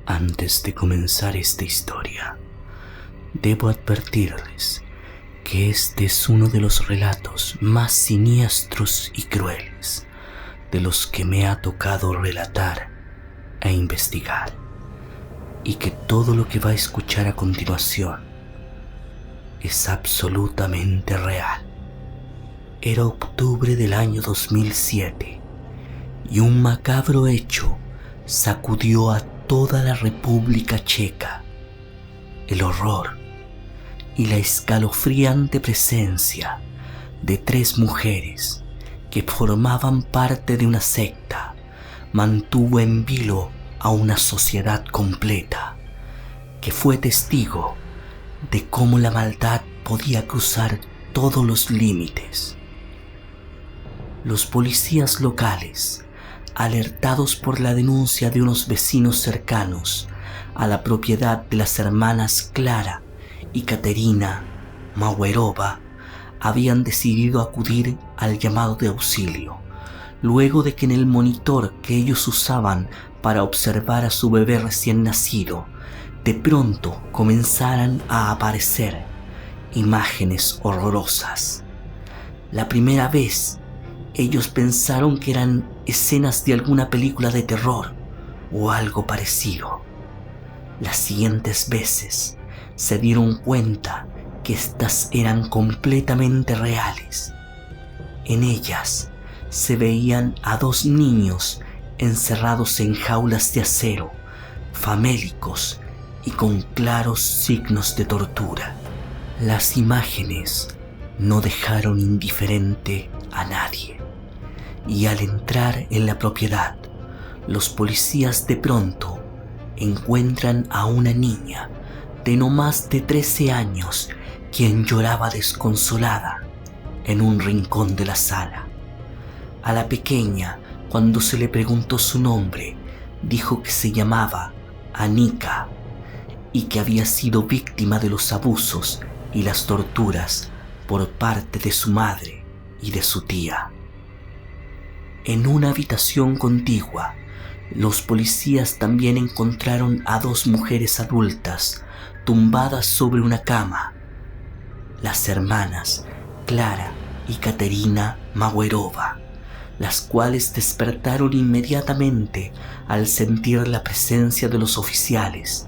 Antes de comenzar esta historia, debo advertirles que este es uno de los relatos más siniestros y crueles de los que me ha tocado relatar e investigar, y que todo lo que va a escuchar a continuación es absolutamente real. Era octubre del año 2007 y un macabro hecho sacudió a toda la República Checa. El horror y la escalofriante presencia de 3 mujeres que formaban parte de una secta mantuvo en vilo a una sociedad completa que fue testigo de cómo la maldad podía cruzar todos los límites. Los policías locales, alertados por la denuncia de unos vecinos cercanos a la propiedad de las hermanas Clara y Katerina Mawerova, habían decidido acudir al llamado de auxilio, luego de que en el monitor que ellos usaban para observar a su bebé recién nacido, de pronto comenzaran a aparecer imágenes horrorosas. La primera vez, ellos pensaron que eran escenas de alguna película de terror o algo parecido. Las siguientes veces se dieron cuenta que estas eran completamente reales. En ellas se veían a 2 niños encerrados en jaulas de acero, famélicos y con claros signos de tortura. Las imágenes no dejaron indiferente a nadie. Y al entrar en la propiedad, los policías de pronto encuentran a una niña de no más de 13 años quien lloraba desconsolada en un rincón de la sala. A la pequeña, cuando se le preguntó su nombre, dijo que se llamaba Anika y que había sido víctima de los abusos y las torturas por parte de su madre y de su tía. En una habitación contigua, los policías también encontraron a 2 mujeres adultas tumbadas sobre una cama, las hermanas Clara y Katerina Mawerova, las cuales despertaron inmediatamente al sentir la presencia de los oficiales,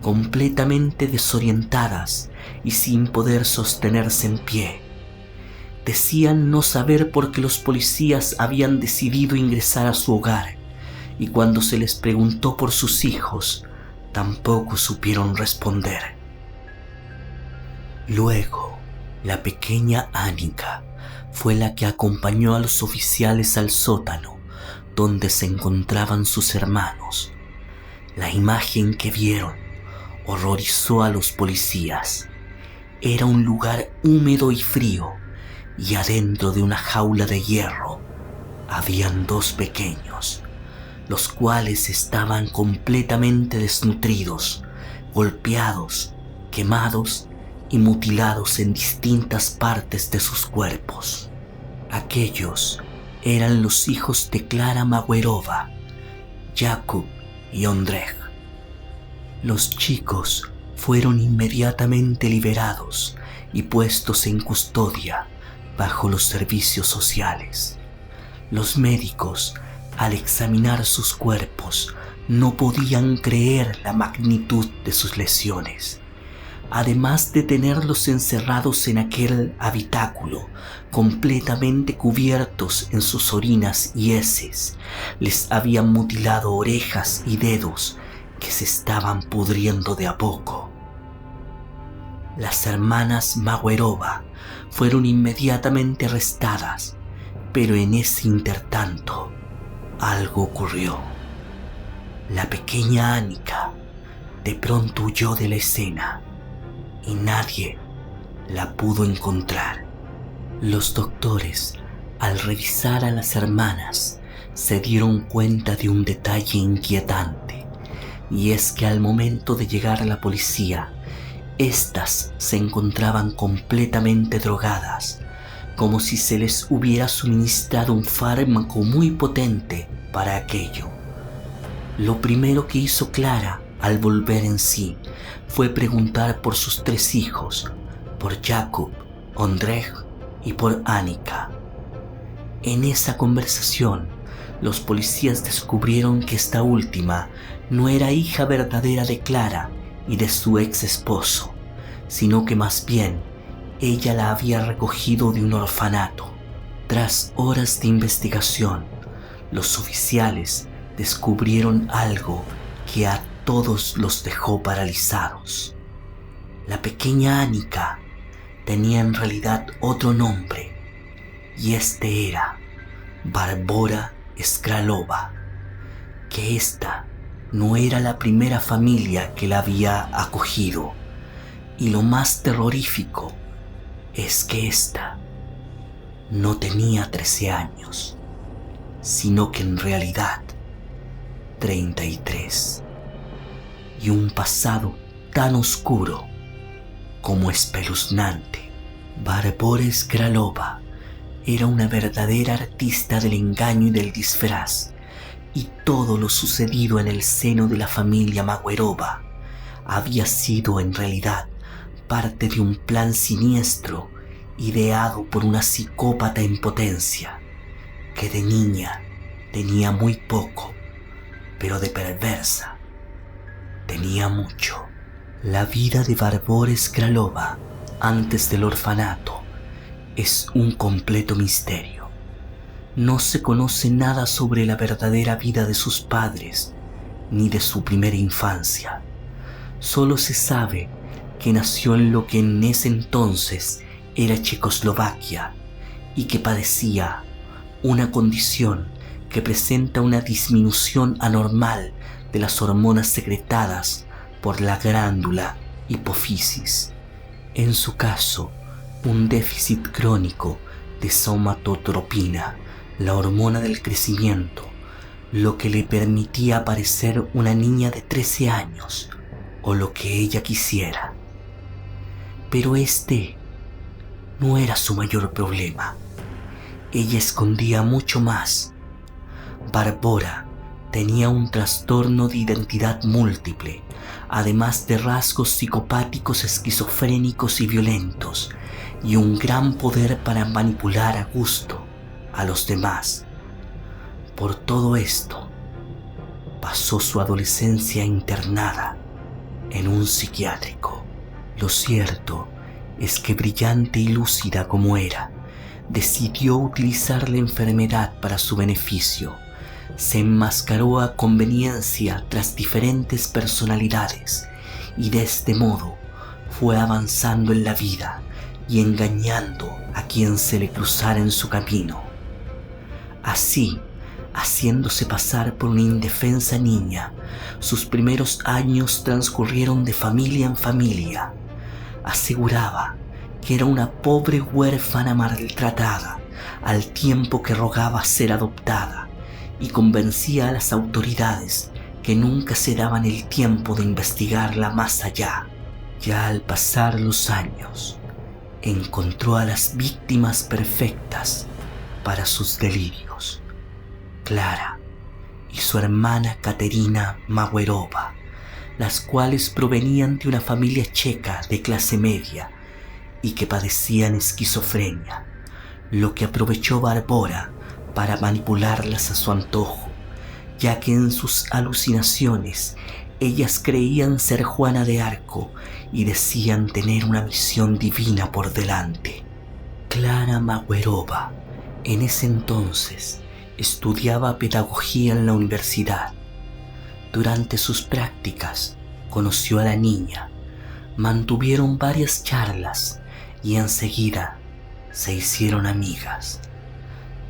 completamente desorientadas y sin poder sostenerse en pie. Decían no saber por qué los policías habían decidido ingresar a su hogar, y cuando se les preguntó por sus hijos, tampoco supieron responder. Luego, la pequeña Anika fue la que acompañó a los oficiales al sótano, donde se encontraban sus hermanos. La imagen que vieron horrorizó a los policías. Era un lugar húmedo y frío, y adentro de una jaula de hierro habían 2 pequeños, los cuales estaban completamente desnutridos, golpeados, quemados y mutilados en distintas partes de sus cuerpos. Aquellos eran los hijos de Clara Mawerova, Jakub y Ondrej. Los chicos fueron inmediatamente liberados y puestos en custodia bajo los servicios sociales. Los médicos, al examinar sus cuerpos, no podían creer la magnitud de sus lesiones. Además de tenerlos encerrados en aquel habitáculo, completamente cubiertos en sus orinas y heces, les habían mutilado orejas y dedos que se estaban pudriendo de a poco. Las hermanas Mawerova fueron inmediatamente arrestadas, pero en ese intertanto algo ocurrió. La pequeña Anika de pronto huyó de la escena y nadie la pudo encontrar. Los doctores, al revisar a las hermanas, se dieron cuenta de un detalle inquietante, y es que al momento de llegar a la policía, estas se encontraban completamente drogadas, como si se les hubiera suministrado un fármaco muy potente para aquello. Lo primero que hizo Clara al volver en sí fue preguntar por sus 3 hijos, por Jakub, Ondrej y por Annika. En esa conversación, los policías descubrieron que esta última no era hija verdadera de Clara y de su ex esposo, sino que más bien ella la había recogido de un orfanato. Tras horas de investigación, los oficiales descubrieron algo que a todos los dejó paralizados. La pequeña Annika tenía en realidad otro nombre, y este era Barbora Skralova, que esta no era la primera familia que la había acogido, y lo más terrorífico es que esta no tenía 13 años, sino que en realidad 33, y un pasado tan oscuro como espeluznante. Barbora Skralova era una verdadera artista del engaño y del disfraz, y todo lo sucedido en el seno de la familia Magüerova había sido en realidad parte de un plan siniestro ideado por una psicópata en potencia, que de niña tenía muy poco, pero de perversa tenía mucho. La vida de Barbora Skralova antes del orfanato es un completo misterio. No se conoce nada sobre la verdadera vida de sus padres ni de su primera infancia. Solo se sabe que nació en lo que en ese entonces era Checoslovaquia y que padecía una condición que presenta una disminución anormal de las hormonas secretadas por la glándula hipófisis. En su caso, un déficit crónico de somatotropina, la hormona del crecimiento, lo que le permitía parecer una niña de 13 años o lo que ella quisiera. Pero este no era su mayor problema. Ella escondía mucho más. Barbora tenía un trastorno de identidad múltiple, además de rasgos psicopáticos, esquizofrénicos y violentos, y un gran poder para manipular a gusto a los demás. Por todo esto, pasó su adolescencia internada en un psiquiátrico. Lo cierto es que, brillante y lúcida como era, decidió utilizar la enfermedad para su beneficio. Se enmascaró a conveniencia tras diferentes personalidades y de este modo fue avanzando en la vida y engañando a quien se le cruzara en su camino. Así, haciéndose pasar por una indefensa niña, sus primeros años transcurrieron de familia en familia. Aseguraba que era una pobre huérfana maltratada, al tiempo que rogaba ser adoptada, y convencía a las autoridades que nunca se daban el tiempo de investigarla más allá. Ya al pasar los años, encontró a las víctimas perfectas para sus delirios: Clara y su hermana Katerina Magüerova, las cuales provenían de una familia checa de clase media y que padecían esquizofrenia, lo que aprovechó Barbora para manipularlas a su antojo, ya que en sus alucinaciones ellas creían ser Juana de Arco y decían tener una misión divina por delante. Clara Magüerova en ese entonces estudiaba pedagogía en la universidad. Durante sus prácticas conoció a la niña, mantuvieron varias charlas y enseguida se hicieron amigas.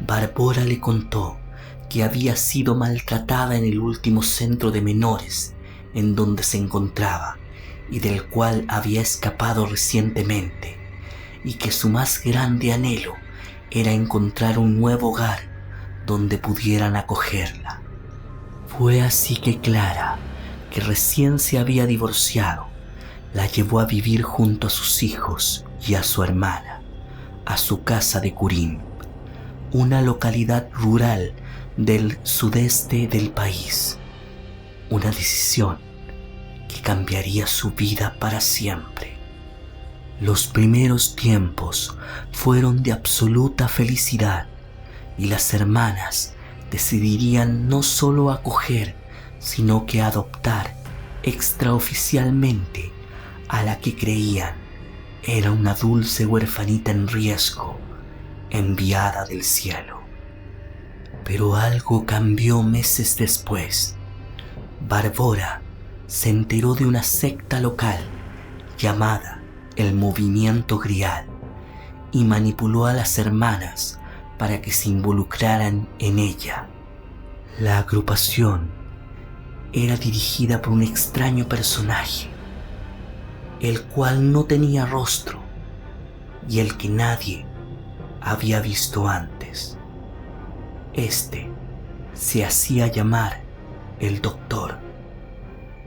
Barbora le contó que había sido maltratada en el último centro de menores en donde se encontraba y del cual había escapado recientemente, y que su más grande anhelo era encontrar un nuevo hogar donde pudieran acogerla. Fue así que Clara, que recién se había divorciado, la llevó a vivir junto a sus hijos y a su hermana, a su casa de Kurim, una localidad rural del sudeste del país. una decisión que cambiaría su vida para siempre. Los primeros tiempos fueron de absoluta felicidad y las hermanas decidirían no solo acoger, sino que adoptar extraoficialmente a la que creían era una dulce huerfanita en riesgo, enviada del cielo. Pero algo cambió meses después. Bárbara se enteró de una secta local llamada el Movimiento Grial y manipuló a las hermanas para que se involucraran en ella. La agrupación era dirigida por un extraño personaje, el cual no tenía rostro y el que nadie había visto antes. Este se hacía llamar el Doctor,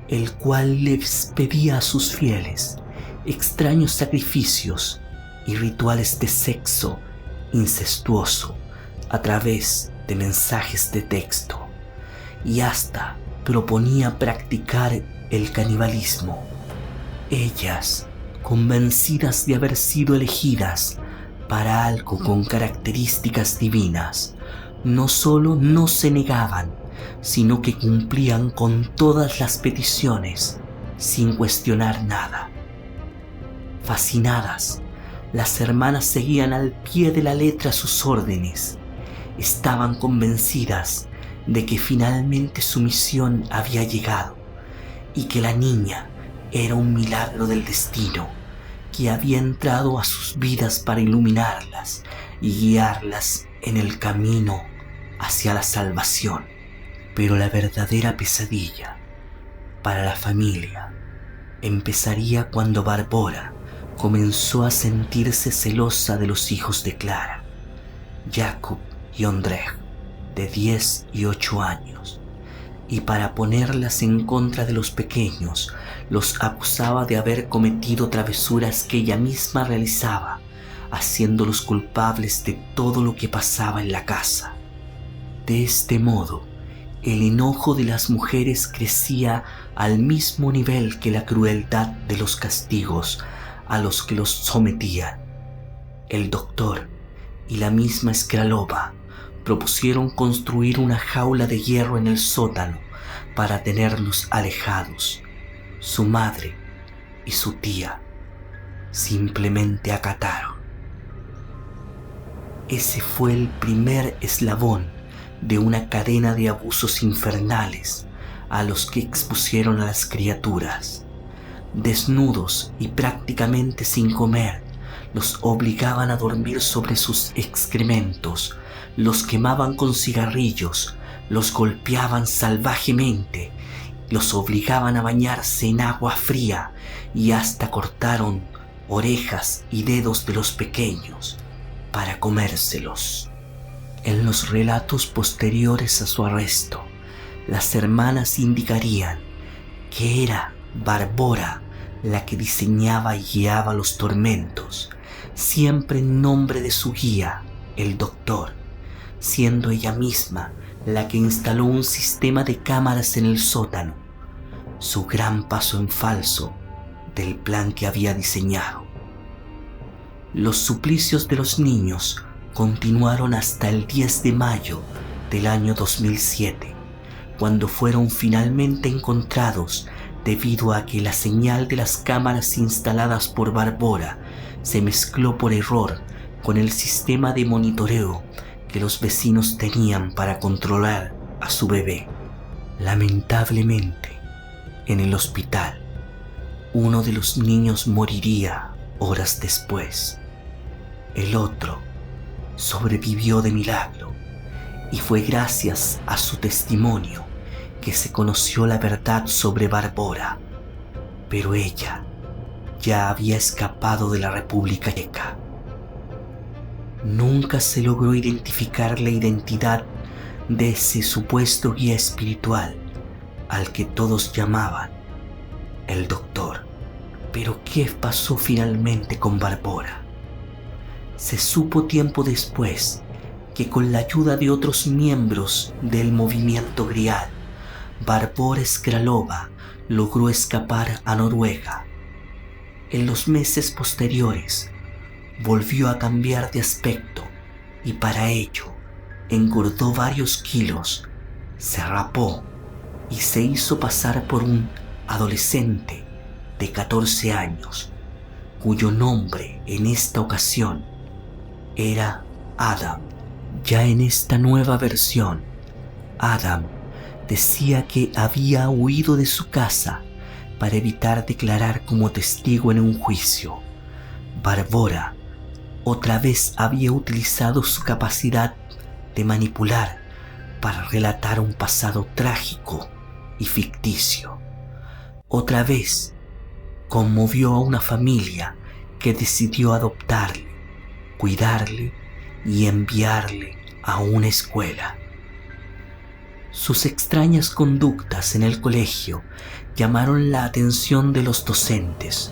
el cual les pedía a sus fieles extraños sacrificios y rituales de sexo incestuoso a través de mensajes de texto, y hasta proponía practicar el canibalismo. Ellas, convencidas de haber sido elegidas para algo con características divinas, no solo no se negaban, sino que cumplían con todas las peticiones sin cuestionar nada. Fascinadas, las hermanas seguían al pie de la letra sus órdenes. Estaban convencidas de que finalmente su misión había llegado y que la niña era un milagro del destino que había entrado a sus vidas para iluminarlas y guiarlas en el camino hacia la salvación. Pero la verdadera pesadilla para la familia empezaría cuando Bárbara comenzó a sentirse celosa de los hijos de Clara, Jacob y Ondrej, de 10 y 8 años, y para ponerlas en contra de los pequeños, los acusaba de haber cometido travesuras que ella misma realizaba, haciéndolos culpables de todo lo que pasaba en la casa. De este modo, el enojo de las mujeres crecía al mismo nivel que la crueldad de los castigos a los que los sometían. El Doctor y la misma Skralova propusieron construir una jaula de hierro en el sótano para tenerlos alejados. Su madre y su tía simplemente acataron. Ese fue el primer eslabón de una cadena de abusos infernales a los que expusieron a las criaturas. Desnudos y prácticamente sin comer, los obligaban a dormir sobre sus excrementos, los quemaban con cigarrillos, los golpeaban salvajemente, los obligaban a bañarse en agua fría y hasta cortaron orejas y dedos de los pequeños para comérselos. En los relatos posteriores a su arresto, las hermanas indicarían que era Bárbara la que diseñaba y guiaba los tormentos, siempre en nombre de su guía, el Doctor, siendo ella misma la que instaló un sistema de cámaras en el sótano, su gran paso en falso del plan que había diseñado. Los suplicios de los niños continuaron hasta el 10 de mayo del año 2007, cuando fueron finalmente encontrados debido a que la señal de las cámaras instaladas por Bárbara se mezcló por error con el sistema de monitoreo que los vecinos tenían para controlar a su bebé. Lamentablemente, en el hospital, uno de los niños moriría horas después. El otro sobrevivió de milagro y fue gracias a su testimonio que se conoció la verdad sobre Bárbara, pero ella ya había escapado de la República Checa. Nunca se logró identificar la identidad de ese supuesto guía espiritual al que todos llamaban el Doctor. Pero ¿qué pasó finalmente con Bárbara? Se supo tiempo después que con la ayuda de otros miembros del Movimiento Grial, Barbora Skralova logró escapar a Noruega. En los meses posteriores volvió a cambiar de aspecto y para ello engordó varios kilos, se rapó y se hizo pasar por un adolescente de 14 años, cuyo nombre en esta ocasión era Adam. Ya en esta nueva versión, Adam decía que había huido de su casa para evitar declarar como testigo en un juicio. Barbora otra vez había utilizado su capacidad de manipular para relatar un pasado trágico y ficticio. Otra vez conmovió a una familia que decidió adoptarle, cuidarle y enviarle a una escuela. Sus extrañas conductas en el colegio llamaron la atención de los docentes.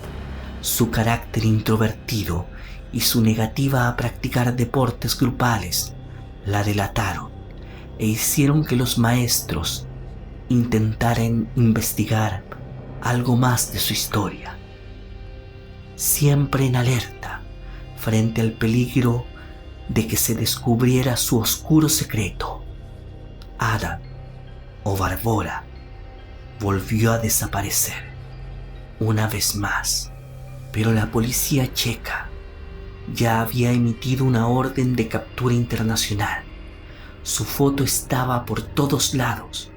Su carácter introvertido y su negativa a practicar deportes grupales la delataron e hicieron que los maestros intentaran investigar algo más de su historia. Siempre en alerta frente al peligro de que se descubriera su oscuro secreto, Adam o Barbora volvió a desaparecer una vez más, pero la policía checa ya había emitido una orden de captura internacional. Su foto estaba por todos lados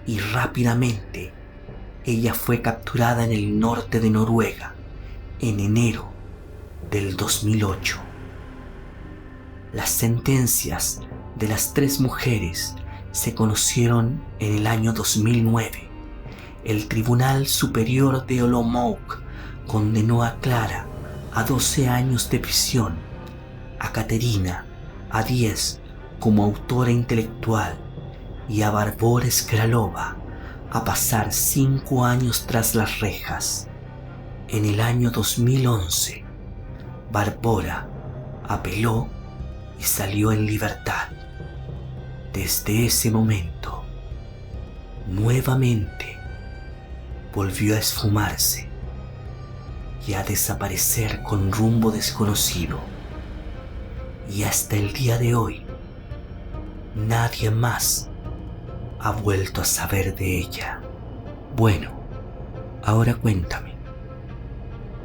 y rápidamente ella fue capturada en el norte de Noruega en enero del 2008. Las sentencias de las 3 mujeres se conocieron en el año 2009. El Tribunal Superior de Olomouc condenó a Clara a 12 años de prisión, a Katerina a 10 como autora intelectual y a Barbora Skralova a pasar 5 años tras las rejas. En el año 2011, Barbora apeló y salió en libertad. Desde ese momento, nuevamente volvió a esfumarse y a desaparecer con rumbo desconocido. Y hasta el día de hoy, nadie más ha vuelto a saber de ella. Bueno, ahora cuéntame,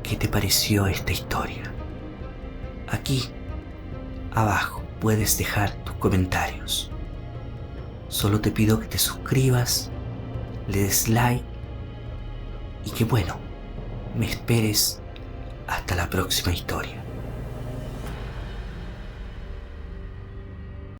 ¿qué te pareció esta historia? Aquí, abajo, puedes dejar tus comentarios. Solo te pido que te suscribas, le des like y que me esperes hasta la próxima historia.